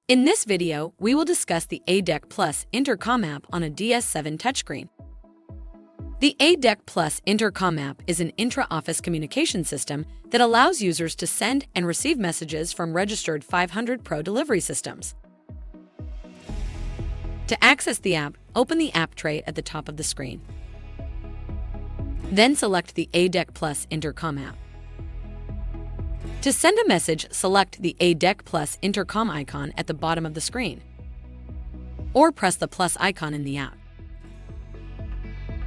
In this video, we will discuss the A-dec Intercom App on a DS7 touchscreen. The A-dec Intercom App is an intra-office communication system that allows users to send and receive messages from registered 500 Pro delivery systems. To access the app, open the app tray at the top of the screen. Then select the A-dec Intercom App. To send a message, select the A-dec Intercom icon at the bottom of the screen, or press the plus icon in the app.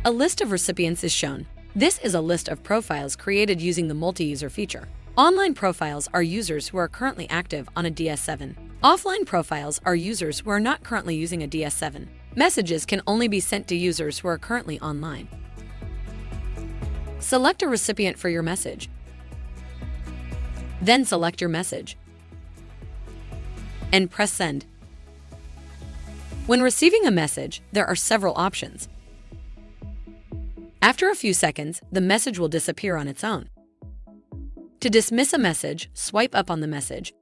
A list of recipients is shown. This is a list of profiles created using the multi-user feature. Online profiles are users who are currently active on a DS7. Offline profiles are users who are not currently using a DS7. Messages can only be sent to users who are currently online. Select a recipient for your message. Then select your message and press send. When receiving a message, there are several options. After a few seconds, the message will disappear on its own. To dismiss a message, swipe up on the message.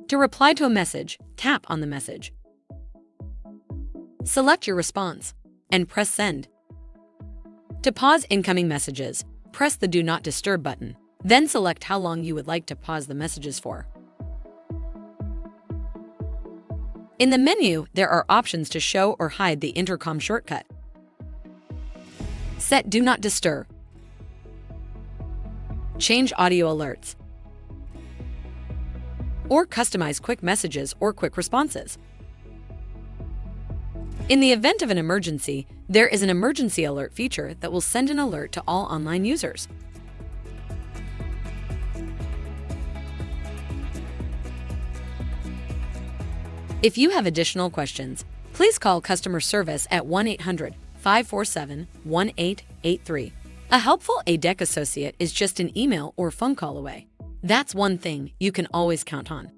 To reply to a message, tap on the message. Select your response and press send. To pause incoming messages, press the Do Not Disturb button. Then select how long you would like to pause the messages for. In the menu, there are options to show or hide the intercom shortcut. Set Do Not Disturb. Change audio alerts. Or customize quick messages or quick responses. In the event of an emergency, there is an emergency alert feature that will send an alert to all online users. If you have additional questions, please call customer service at 1-800-547-1883. A helpful A-dec associate is just an email or phone call away. That's one thing you can always count on.